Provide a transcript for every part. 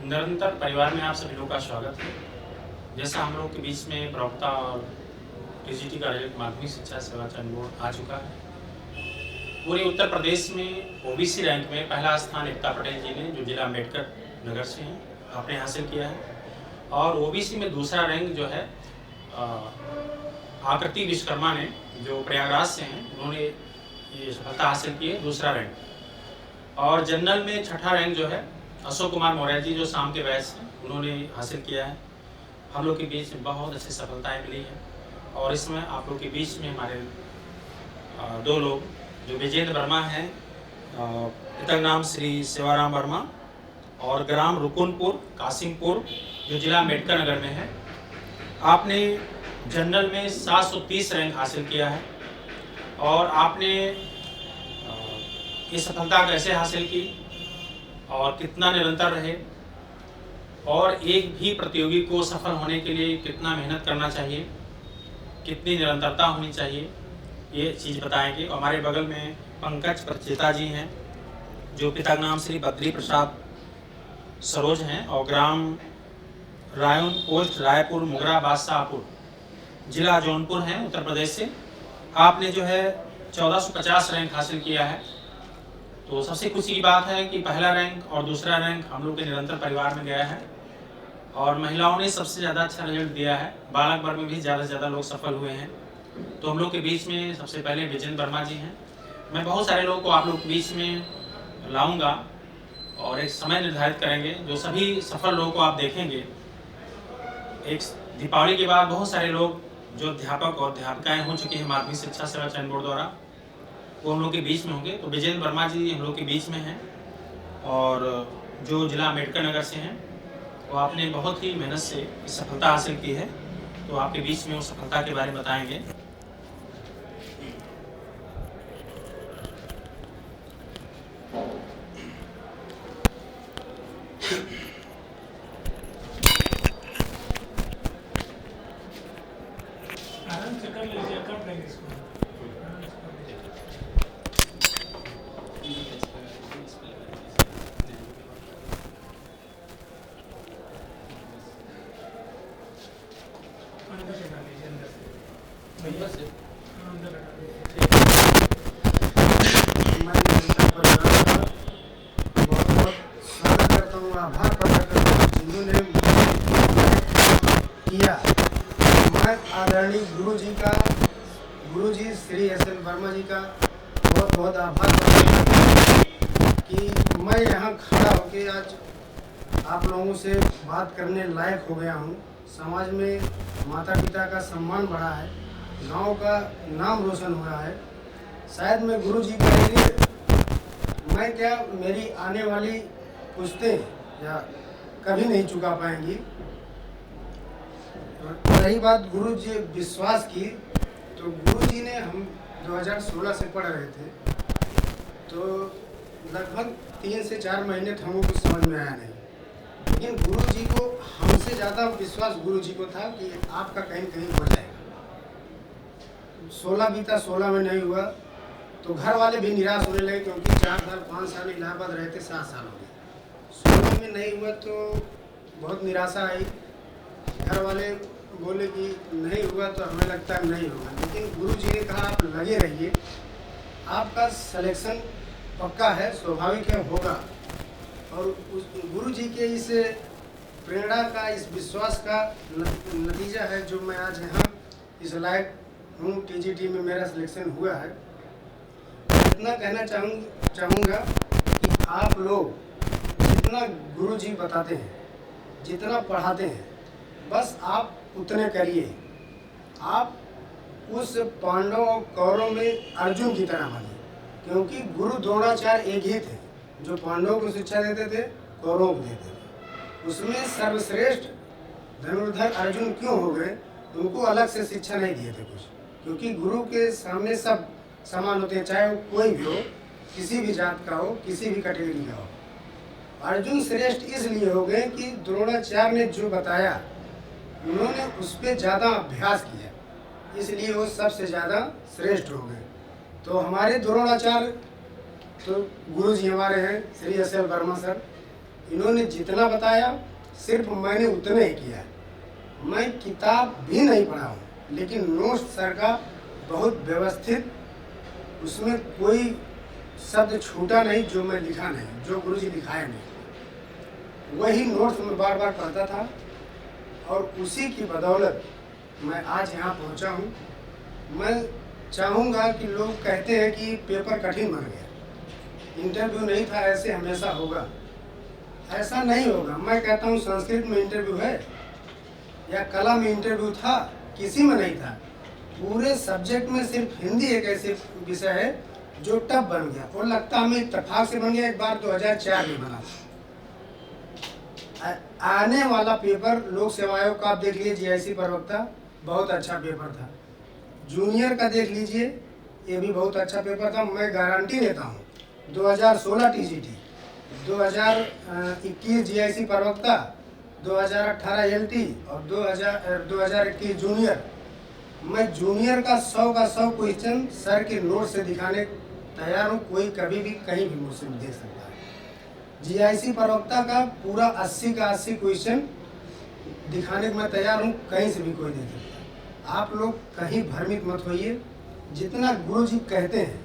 निरंतर परिवार में आप सभी लोगों का स्वागत है। जैसा हम लोग के बीच में प्रवक्ता और टीजीटी का माध्यमिक शिक्षा सेवा चयन बोर्ड आ चुका है। पूरे उत्तर प्रदेश में ओबीसी रैंक में पहला स्थान एकता पटेल जी ने, जो जिला अम्बेडकर नगर से हैं, आपने हासिल किया है। और ओबीसी में दूसरा रैंक जो है आकृति विश्वकर्मा ने, जो प्रयागराज से हैं, उन्होंने ये सफलता हासिल की है, दूसरा रैंक। और जनरल में छठा रैंक जो है अशोक कुमार मौर्य जी, जो शाम के बैच हैं, उन्होंने हासिल किया है। हम लोग के बीच में बहुत अच्छी सफलताएं मिली हैं। और इसमें आप लोग के बीच में हमारे दो लोग, जो विजेंद्र वर्मा हैं, पिता नाम श्री सेवाराम वर्मा, और ग्राम रुकुनपुर कासिमपुर, जो जिला अम्बेडकर नगर में है। आपने जनरल में 730 रैंक हासिल किया है। और आपने ये सफलता कैसे हासिल की और कितना निरंतर रहे, और एक भी प्रतियोगी को सफल होने के लिए कितना मेहनत करना चाहिए, कितनी निरंतरता होनी चाहिए, ये चीज़ बताएंगे। और हमारे बगल में पंकज प्रचेता जी हैं, जो पिता नाम श्री बद्री प्रसाद सरोज हैं, और ग्राम रायन पोस्ट रायपुर मुगरा बादशाहपुर, जिला जौनपुर हैं, उत्तर प्रदेश से। आपने जो है 1450 रैंक हासिल किया है। तो सबसे खुशी की बात है कि पहला रैंक और दूसरा रैंक हम लोग के निरंतर परिवार में गया है। और महिलाओं ने सबसे ज़्यादा अच्छा रिजल्ट दिया है। बालक वर्ग में भी ज़्यादा से ज़्यादा लोग सफल हुए हैं। तो हम लोग के बीच में सबसे पहले विजेंद्र वर्मा जी हैं। मैं बहुत सारे लोगों को आप लोग के बीच में लाऊंगा और एक समय निर्धारित करेंगे, जो सभी सफल लोगों को आप देखेंगे। एक दीपावली के बाद बहुत सारे लोग जो अध्यापक और अध्यापिकाएँ हो चुकी हैं माध्यमिक शिक्षा सेवा चयन बोर्ड द्वारा, वो हम लोग के बीच में होंगे। तो विजेंद्र वर्मा जी हम लोग के बीच में हैं, और जो जिला अम्बेडकर नगर से हैं, तो आपने बहुत ही मेहनत से इस सफलता हासिल की है। तो आपके बीच में उस सफलता के बारे में बताएंगे। आभार प्रकट करता हूँ जिन्होंने किया। मैं आदरणीय गुरु जी श्री एस.एल. वर्मा जी का बहुत बहुत आभार प्रकट करता हूँ कि मैं यहाँ खड़ा होकर आज आप लोगों से बात करने लायक हो गया हूँ। समाज में माता पिता का सम्मान बढ़ा है, गांव का नाम रोशन हुआ है। शायद मैं गुरु जी के लिए मैं क्या, मेरी आने वाली पुश्तें या कभी नहीं चुका पाएंगी। रही बात गुरु जी विश्वास की, तो गुरु जी ने, हम 2016 से पढ़ रहे थे, तो लगभग 3 से 4 महीने तो हमको कुछ समझ में आया नहीं। लेकिन गुरु जी को हमसे ज़्यादा विश्वास गुरु जी को था कि आपका कहीं कहीं हो जाएगा। 16 बीता, 16 में नहीं हुआ, तो घर वाले भी निराश होने लगे, क्योंकि 4 साल 5 साल इलाहाबाद रहते, 7 साल हो गए। 16 में नहीं हुआ तो बहुत निराशा आई। घर वाले बोले कि नहीं हुआ, तो हमें लगता है नहीं होगा। लेकिन गुरु जी ने कहा आप लगे रहिए, आपका सिलेक्शन पक्का है, स्वाभाविक है, होगा। और उस गुरु जी के इस प्रेरणा का, इस विश्वास का नतीजा है जो मैं आज यहाँ इस लायक हूँ। टीजीटी में मेरा सिलेक्शन हुआ है। इतना कहना चाहूँगा कि आप लोग जितना गुरु जी बताते हैं, जितना पढ़ाते हैं, बस आप उतने करिए। आप उस पांडव और कौरव में अर्जुन की तरह बनिए, क्योंकि गुरु द्रोणाचार्य एक ही थे, जो पांडवों को शिक्षा देते थे, कौरवों को देते थे। उसमें सर्वश्रेष्ठ धनुर्धर अर्जुन क्यों हो गए? उनको अलग से शिक्षा नहीं दिए थे कुछ, क्योंकि गुरु के सामने सब समान होते हैं, चाहे वो कोई भी हो, किसी भी जात का हो, किसी भी कैटेगरी का हो। अर्जुन श्रेष्ठ इसलिए हो गए कि द्रोणाचार्य ने जो बताया, उन्होंने उस पर ज़्यादा अभ्यास किया, इसलिए वो सबसे ज़्यादा श्रेष्ठ हो गए। तो हमारे द्रोणाचार्य तो गुरु जी हमारे हैं Shri S L Verma sir, इन्होंने जितना बताया सिर्फ मैंने उतना ही किया। मैं किताब भी नहीं पढ़ा हूँ, लेकिन नोट्स सर का बहुत व्यवस्थित, उसमें कोई शब्द छूटा नहीं जो मैं लिखा नहीं, जो गुरु जी लिखाया नहीं, वही नोट्स में बार बार पढ़ता था और उसी की बदौलत मैं आज यहाँ पहुँचा हूँ। मैं चाहूँगा कि लोग कहते हैं कि पेपर कठिन बन गया, इंटरव्यू नहीं था, ऐसे हमेशा होगा, ऐसा नहीं होगा। मैं कहता हूँ संस्कृत में इंटरव्यू है या कला में इंटरव्यू था, किसी में नहीं था। पूरे सब्जेक्ट में सिर्फ हिंदी एक ऐसे विषय है जो टफ बन गया, और लगता हमें इत्तेफाक से बन गया। एक बार 2004 में बना। आने वाला पेपर लोक सेवा आयोग का आप देख लीजिए, जीआईसी प्रवक्ता बहुत अच्छा पेपर था। जूनियर का देख लीजिए, ये भी बहुत अच्छा पेपर था। मैं गारंटी देता हूँ 2016 टीजीटी, 2021 जीआईसी प्रवक्ता, 2018 एलटी और 2021 जूनियर, मैं जूनियर का 100 क्वेश्चन सर के नोट से दिखाने तैयार हूँ। कोई कभी भी कहीं भी मुझसे देख सकता है। जीआईसी प्रवक्ता का पूरा 80 का 80 क्वेश्चन दिखाने को मैं तैयार हूँ, कहीं से भी कोई नहीं सकता। आप लोग कहीं भ्रमित मत होइए, जितना गुरु जी कहते हैं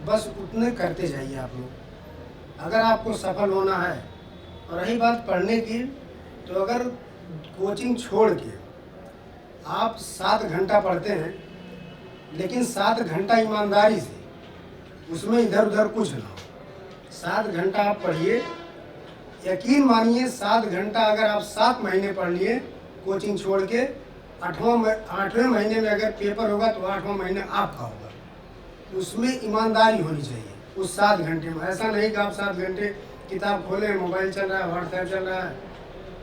बस उतने करते जाइए आप लोग, अगर आपको सफल होना है। और रही बात पढ़ने की, तो अगर कोचिंग छोड़ के आप 7 घंटा पढ़ते हैं, लेकिन 7 घंटा ईमानदारी से, उसमें इधर उधर कुछ ना हो, 7 घंटा आप पढ़िए। यकीन मानिए 7 घंटा अगर आप 7 महीने पढ़ लिए कोचिंग छोड़ के, 8वें महीने में अगर पेपर होगा तो 8वां महीना आपका होगा। उसमें ईमानदारी होनी चाहिए उस 7 घंटे में। ऐसा नहीं कि आप 7 घंटे किताब खोलें, मोबाइल चल रहा है, व्हाट्सएप चल रहा है,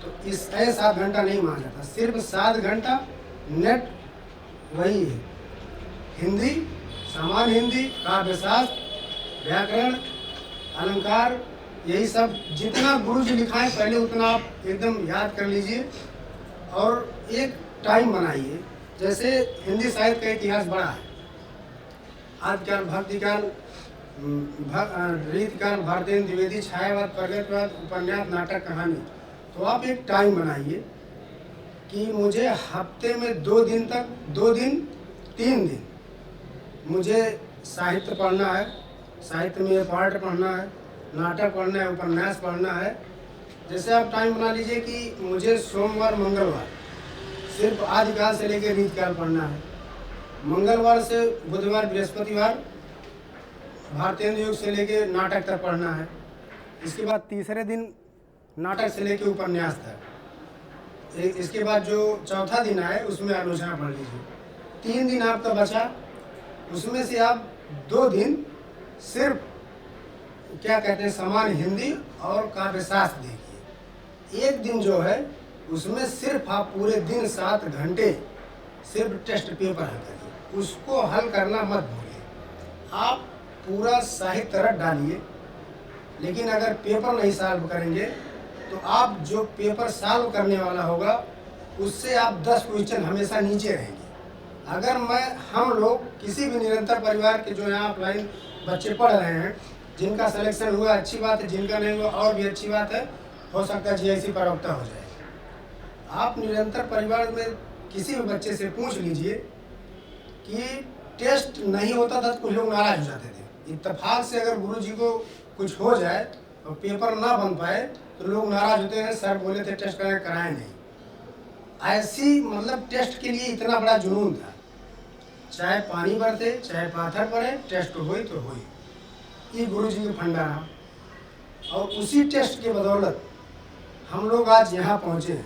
तो इस 7 घंटा नहीं माना जाता। सिर्फ 7 घंटा नेट वही है, हिंदी, सामान्य हिंदी, काव्यशास्त्र, व्याकरण, अलंकार, यही सब जितना गुरु जी लिखाएं पहले उतना आप एकदम याद कर लीजिए। और एक टाइम बनाइए, जैसे हिंदी साहित्य का इतिहास बड़ा है, आदिकाल, भक्तिकाल, रीतिकाल, भारतेंद्र द्विवेदी, छायावाद, प्रगतिवाद, उपन्यास, नाटक, कहानी। तो आप एक टाइम बनाइए कि मुझे हफ्ते में 2 दिन तक, 2 दिन 3 दिन मुझे साहित्य पढ़ना है, साहित्य में पाठ पढ़ना है, नाटक पढ़ना है, उपन्यास पढ़ना है। जैसे आप टाइम बना लीजिए कि मुझे सोमवार मंगलवार सिर्फ आदिकाल से लेकर रीतिकाल पढ़ना है, मंगलवार से बुधवार बृहस्पतिवार भारतेंद्र युग से लेकर नाटक तक पढ़ना है। इसके बाद तीसरे दिन नाटक से लेकर उपन्यास तक। इसके बाद जो चौथा दिन है उसमें आलोचना पढ़ लीजिए। 3 दिन आपका बचा, उसमें से आप 2 दिन सिर्फ क्या कहते हैं सामान्य हिंदी और काव्यशास्त्र देखिए। एक दिन जो है उसमें सिर्फ आप पूरे दिन 7 घंटे सिर्फ टेस्ट पेपर हल करिए, उसको हल करना मत भूलिए। आप पूरा साहित्य रट डालिए, लेकिन अगर पेपर नहीं सॉल्व करेंगे तो आप जो पेपर सॉल्व करने वाला होगा उससे आप 10 क्वेश्चन हमेशा नीचे रहेंगे। अगर हम लोग किसी भी निरंतर परिवार के जो यहाँ ऑफलाइन बच्चे पढ़ रहे हैं, जिनका सिलेक्शन हुआ अच्छी बात है, जिनका नहीं हुआ और भी अच्छी बात है, हो सकता है जीआईसी प्रवक्ता हो जाए। आप निरंतर परिवार में किसी भी बच्चे से पूछ लीजिए कि टेस्ट नहीं होता था तो कुछ लोग नाराज हो जाते थे। इत्तेफाक से अगर गुरु जी को कुछ हो जाए और पेपर ना बन पाए तो लोग नाराज होते हैं, सर बोले थे टेस्ट कराए नहीं। ऐसी मतलब टेस्ट के लिए इतना बड़ा जुनून था, चाहे पानी बरसे चाहे पाथर पड़े, टेस्ट हुई तो हुई। ये गुरु जी का फंडा रहा और उसी टेस्ट के बदौलत हम लोग आज यहाँ पहुँचे हैं।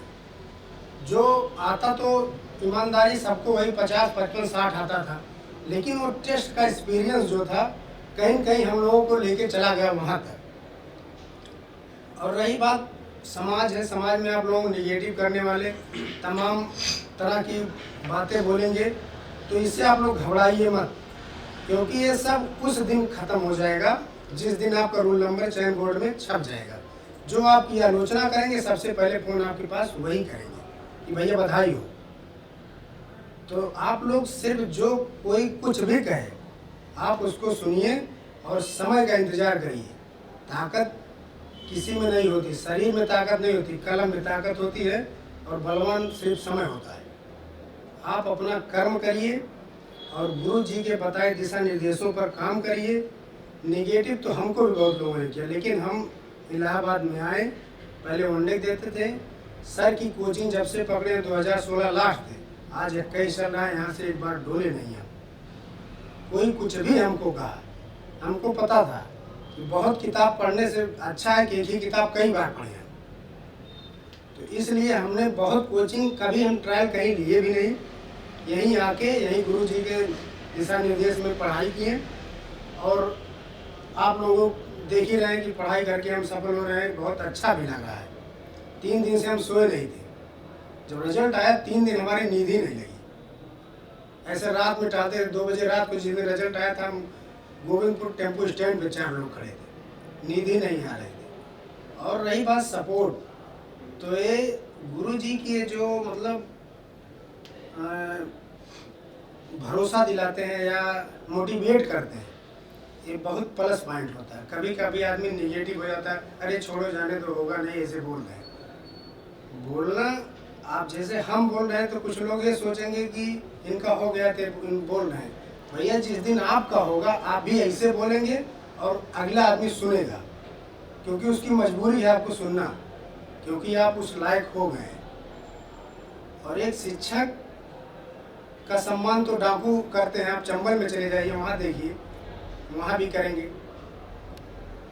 जो आता तो ईमानदारी सबको वही 50, 55, 60 आता था, लेकिन वो टेस्ट का एक्सपीरियंस जो था कहीं कहीं हम लोगों को लेके चला गया वहाँ तक। और रही बात समाज है, समाज में आप लोग निगेटिव करने वाले तमाम तरह की बातें बोलेंगे, तो इससे आप लोग घबराइए मत, क्योंकि ये सब उस दिन ख़त्म हो जाएगा जिस दिन आपका रोल नंबर चयन बोर्ड में छप जाएगा। जो आप ये आलोचना करेंगे सबसे पहले फ़ोन आपके पास वही करेंगे कि भैया बधाई हो। तो आप लोग सिर्फ जो कोई कुछ भी कहे आप उसको सुनिए और समय का इंतज़ार करिए। ताकत किसी में नहीं होती, शरीर में ताकत नहीं होती, कलम में ताकत होती है और बलवान सिर्फ समय होता है। आप अपना कर्म करिए और गुरु जी के बताए दिशा निर्देशों पर काम करिए। निगेटिव तो हमको भी बहुत लोगों ने किया, लेकिन हम इलाहाबाद में आए, पहले वनडे देते थे। सर की कोचिंग जब से पकड़े 2016 लास्ट थे, आज 21 चल रहा है, यहाँ से एक बार डोले नहीं हम। कोई कुछ भी हमको कहा, हमको पता था कि बहुत किताब पढ़ने से अच्छा है कि एक ही किताब कई बार पढ़ें। तो इसलिए हमने बहुत कोचिंग, कभी हम ट्रायल कहीं लिए भी नहीं, यहीं आके यहीं गुरु जी के दिशा निर्देश में पढ़ाई किए। और आप लोगों देख ही रहे हैं कि पढ़ाई करके हम सफल हो रहे हैं, बहुत अच्छा भी लग रहा है। 3 दिन से हम सोए नहीं थे, जब रिजल्ट आया 3 दिन हमारी नींद ही नहीं लगी। ऐसे रात में टहलते थे, 2 बजे रात को जिस दिन रिजल्ट आया था, हम गोविंदपुर टेम्पो स्टैंड पे 4 लोग खड़े थे, नींद ही नहीं आ रहे थे। और रही बात सपोर्ट, तो ये गुरु जी की जो मतलब भरोसा दिलाते हैं या मोटिवेट करते हैं, ये बहुत प्लस पॉइंट होता है। कभी कभी आदमी निगेटिव हो जाता है, अरे छोड़ो जाने तो होगा नहीं, ऐसे बोल रहे हैं। बोलना, आप जैसे हम बोल रहे हैं तो कुछ लोग ये सोचेंगे कि इनका हो गया तो बोल रहे हैं। भैया जिस दिन आपका होगा आप भी ऐसे बोलेंगे और अगला आदमी सुनेगा, क्योंकि उसकी मजबूरी है आपको सुनना, क्योंकि आप उस लायक हो गए। और एक शिक्षक का सम्मान तो डाकू करते हैं, आप चंबल में चले जाइए, वहाँ देखिए, वहाँ भी करेंगे।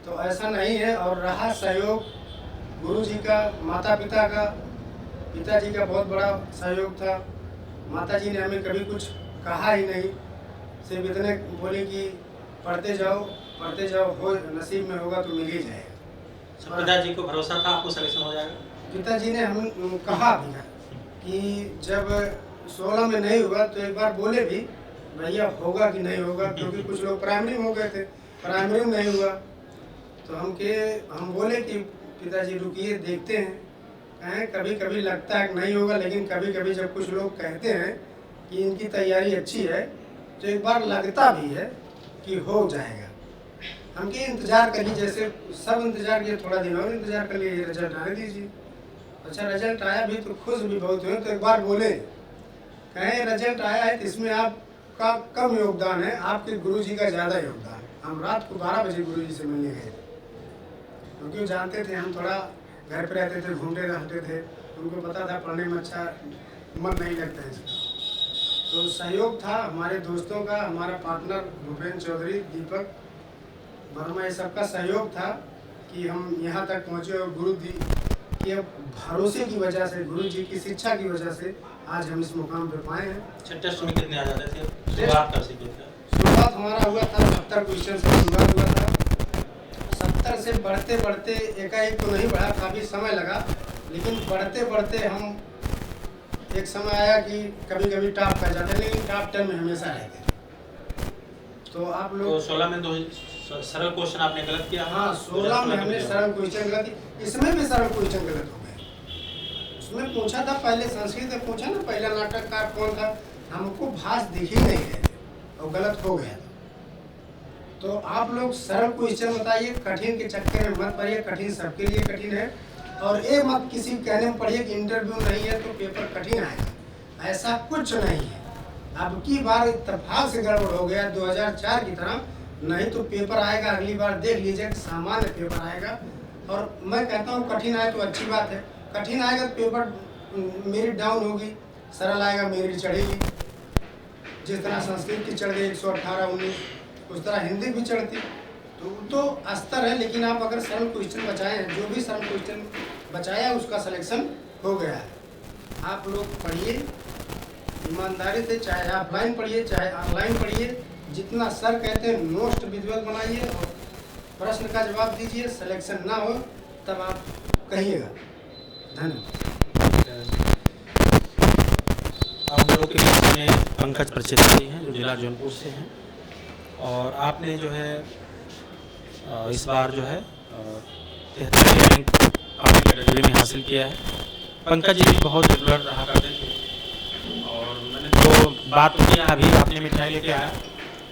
तो ऐसा नहीं है। और रहा सहयोग गुरु जी का, माता पिता का, पिताजी का बहुत बड़ा सहयोग था। माता जी ने हमें कभी कुछ कहा ही नहीं, सिर्फ इतने बोले कि पढ़ते जाओ हो, नसीब में होगा तो मिल ही जाएगा। पिताजी को भरोसा था आपको सिलेक्शन हो जाएगा? पिताजी ने हम कहा भी है कि जब 16 में नहीं हुआ तो एक बार बोले भी, भैया होगा कि नहीं होगा, क्योंकि कुछ लोग प्राइमरी में हो गए थे, प्राइमरी में नहीं हुआ। तो हम बोले कि पिताजी रुकिए देखते हैं, कहें कभी कभी लगता है कि नहीं होगा, लेकिन कभी कभी जब कुछ लोग कहते हैं कि इनकी तैयारी अच्छी है तो एक बार लगता भी है कि हो जाएगा। हम के इंतज़ार करिए, जैसे सब इंतज़ार किए, थोड़ा दिन और इंतज़ार कर लिए, रिजल्ट आने दीजिए। अच्छा रिजल्ट आया भी तो खुश भी बहुत हुए, तो एक बार बोले, कहें रिजल्ट आया है तो इसमें आपका कम योगदान है, आपके गुरुजी का ज़्यादा योगदान है। हम रात को 12 बजे गुरुजी से मिलने गए थे, क्योंकि वो जानते थे हम थोड़ा घर पे रहते थे, घूमते रहते थे, उनको पता था पढ़ने में अच्छा मन नहीं लगता है इसका। तो सहयोग था हमारे दोस्तों का, हमारा पार्टनर भूपेंद्र चौधरी, दीपक वर्मा, ये सबका सहयोग था कि हम यहाँ तक पहुँचे। और गुरु जी के भरोसे की वजह से, गुरु जी की शिक्षा की वजह से आज हम इस मुकाम पे पाए हैं। टेस्ट में कितने आ जाते थे? शुरुआत कब से की थी? शुरुआत हमारा हुआ था 70 क्वेश्चन से शुरुआत हुआ था। 70 से बढ़ते बढ़ते एकाएक तो नहीं बढ़ा, काफ़ी समय लगा, लेकिन बढ़ते बढ़ते हम एक समय आया कि कभी कभी टॉप कर जाते, लेकिन टॉप 10 में हमेशा रहते। तो आप लोग तो 16 में 2 सरल क्वेश्चन आपने गलत किया? हाँ, 16 में हमने सरल क्वेश्चन गलत, इसमें भी सरल क्वेश्चन गलत हो गए। उसमें पूछा था, पहले संस्कृत में पूछा ना, पहला नाटककार कौन था, हमको भाष दिख ही नहीं रहे थे और गलत हो गया था। तो आप लोग सरल क्वेश्चन बताइए, कठिन के चक्कर में मत पड़िए, कठिन सबके लिए कठिन है। और ये मत किसी कहने में पढ़िए कि इंटरव्यू नहीं है तो पेपर कठिन आएगा, ऐसा कुछ नहीं है। अब की बार इत्तेफाक से गड़बड़ हो गया 2004 की तरह, नहीं तो पेपर आएगा अगली बार देख लीजिए, सामान्य पेपर आएगा। और मैं कहता हूँ कठिन आए तो अच्छी बात है, कठिन आएगा तो पेपर मेरिट डाउन होगी, सरल आएगा मेरिट चढ़ेगी। जिस तरह संस्कृत की चढ़ गई 118-19, उस तरह हिंदी भी चढ़ती। तो अस्तर है, लेकिन आप अगर सरल क्वेश्चन बचाए हैं, जो भी सरल क्वेश्चन बचाया उसका सिलेक्शन हो गया है। आप लोग पढ़िए ईमानदारी से, चाहे ऑफलाइन पढ़िए चाहे ऑनलाइन पढ़िए, जितना सर कहते हैं नोट्स विजुअल बनाइए और प्रश्न का जवाब दीजिए। सिलेक्शन ना हो तब आप कहिएगा। धन्यवाद। हम लोग के बीच में पंकज प्रचेतारी हैं जो जिला जौनपुर से हैं, और आपने जो है इस बार जो है 73 रैंक अपनी कैटेगरी में हासिल किया है। पंकज जी भी बहुत रेगुलर रहा करते थे, और मैंने तो बात किया, अभी आपने मिठाई लेके आया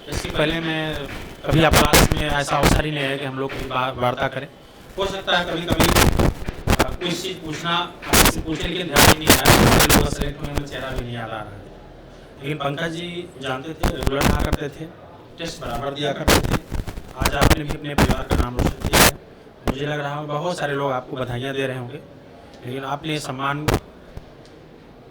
इससे पहले मैं कभी आप क्लास में ऐसा अवसर ही नहीं है कि हम लोग वार्ता करें। हो सकता है कभी कभी कोई चीज़ पूछना आपसे पूछे, लेकिन ध्यान ही नहीं आया, लोग सेलेक्ट हुए, चेहरा भी नहीं याद आ रहा है। लेकिन पंकज जी जानते थे, रेगुलर रहा करते थे, टेस्ट बराबर दिया करते थे। आज आपने भी अपने परिवार का नाम रोशन किया है। मुझे लग रहा है बहुत सारे लोग आपको बधाइयाँ दे रहे होंगे, लेकिन आपने सम्मान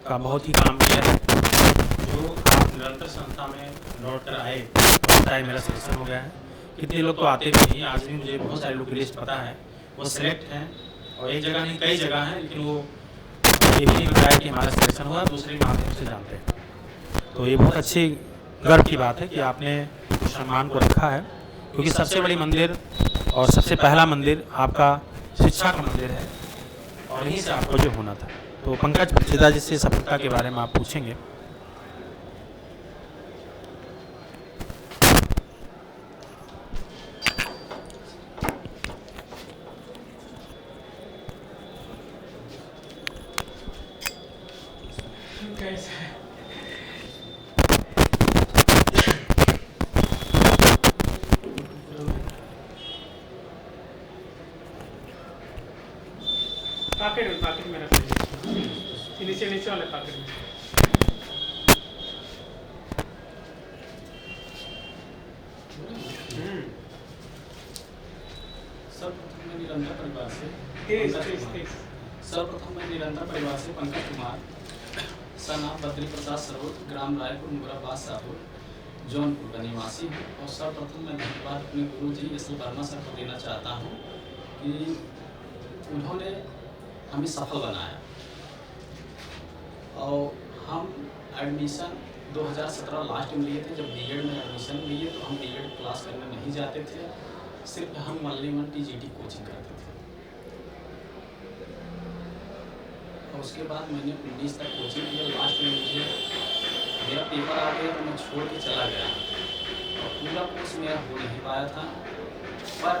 का बहुत ही काम किया है। जो आप निरंतर संस्था में लौट कर आए, पता है मेरा सिलेक्शन हो गया है। कितने लोग तो आते भी नहीं, आज भी मुझे बहुत सारे लोग की लिस्ट पता है, वो सिलेक्ट हैं और एक जगह नहीं कई जगह हैं, लेकिन वो ये भी नहीं बताया कि हमारा सिलेक्शन हुआ, दूसरे माध्यम से जानते हैं। तो ये बहुत अच्छी गर्व की बात है कि आपने सम्मान को रखा है, क्योंकि सबसे बड़ी मंदिर और सबसे पहला मंदिर आपका शिक्षा का मंदिर है और यहीं से आपको जो होना था। तो पंकज पिताजी से सफलता के बारे में आप पूछेंगे। पैकेट में रख नीचे वाले पैकेट में। सर्वप्रथम मैं निरंतर परिवार से पंकज कुमार, सना बद्री प्रसाद सरोज, ग्राम रायपुर, मुगराबाद, शाहपुर, जौनपुर का निवासी हूँ। और सर्वप्रथम मैं धन्यवाद अपने गुरु G S L Verma sir को देना चाहता हूँ कि उन्होंने हमें सफल बनाया। और हम एडमिशन 2017 लास्ट में लिए थे। जब बीएड में एडमिशन लिए तो हम बीएड क्लास करने नहीं जाते थे, सिर्फ हम only टीजीटी कोचिंग करते थे। और उसके बाद मैंने 19 तक कोचिंग किया। लास्ट में मुझे मेरा पेपर आ गया तो मैं छोड़ के चला गया और पूरा कोर्स मेरा हो नहीं पाया था। पर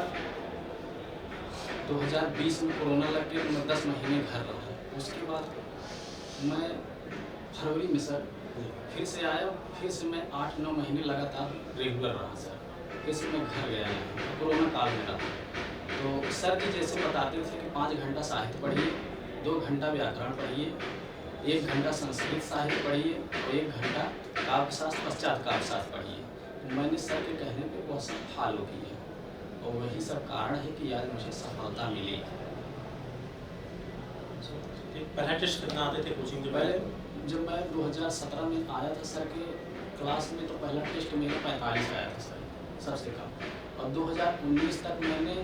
2020 में कोरोना लग गया तो मैं 10 महीने घर रहा। उसके बाद मैं फरवरी में सर फिर से आया, फिर से मैं 8-9 महीने लगातार रेगुलर रहा सर। फिर से मैं घर गया कोरोना काल में रहा। तो सर जी जैसे बताते थे कि 5 घंटा साहित्य पढ़िए, 2 घंटा व्याकरण पढ़िए, 1 घंटा संस्कृत साहित्य पढ़िए और 1 घंटा काव्यशास्त्र पश्चात काव्यशास्त्र पढ़िए। तो मैंने सर के कहने पे बहुत सब फॉलो किए और वही सब कारण है कि आज मुझे सफलता मिली। पहला टेस्ट कितना आते थे कोचिंग के पहले जब मैं 2017 में आया था सर के क्लास में तो पहला टेस्ट मेरा 45 आया था सर, सबसे कम। और 2019 तक मैंने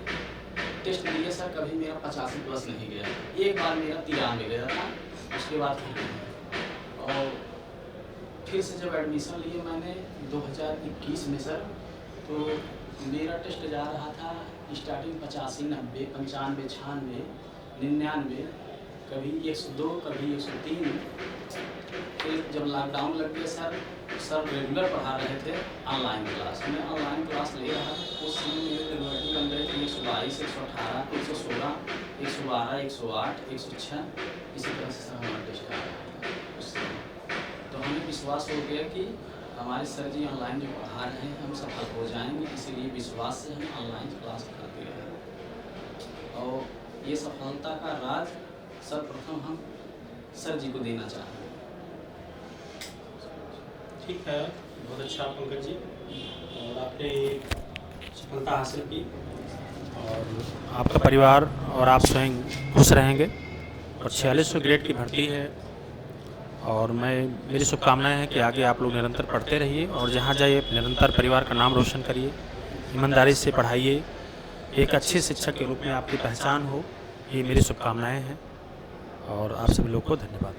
टेस्ट दिए सर, कभी मेरा 85+ नहीं गया। एक बार मेरा 93 गया था, उसके बाद फिर नहीं। और फिर से जब एडमिशन लिए मैंने 2021 में सर, तो मेरा टेस्ट जा रहा था स्टार्टिंग 85, 90, 95, 96, 99, कभी 102, कभी 103। फिर जब लॉकडाउन लग गया सर रेगुलर पढ़ा रहे थे ऑनलाइन क्लास। मैं ऑनलाइन क्लास ले रहा था। उस समय मेरे रिजल्ट बन गए थे 122, 118, 116, 112, 108, 106, इसी तरह से सर हमारा टेस्ट आ रहा था उस समय। तो हमें विश्वास हो गया कि हमारे सर जी ऑनलाइन जो पढ़ा रहे हैं हम सफल हो जाएंगे, इसीलिए विश्वास से हम ऑनलाइन क्लास करते रहे। और ये सफलता का राज सर्वप्रथम हम सर जी को देना चाहते हैं। ठीक है, बहुत अच्छा पंकज जी, और आपने सफलता हासिल की और आपका परिवार और आप स्वयं खुश रहेंगे। और 4600 ग्रेड की भर्ती है और मेरी शुभकामनाएं हैं कि आगे आप लोग निरंतर पढ़ते रहिए और जहाँ जाइए निरंतर परिवार का नाम रोशन करिए, ईमानदारी से पढ़ाइए, एक अच्छे शिक्षक के रूप में आपकी पहचान हो, ये मेरी शुभकामनाएं हैं। और आप सभी लोग को धन्यवाद।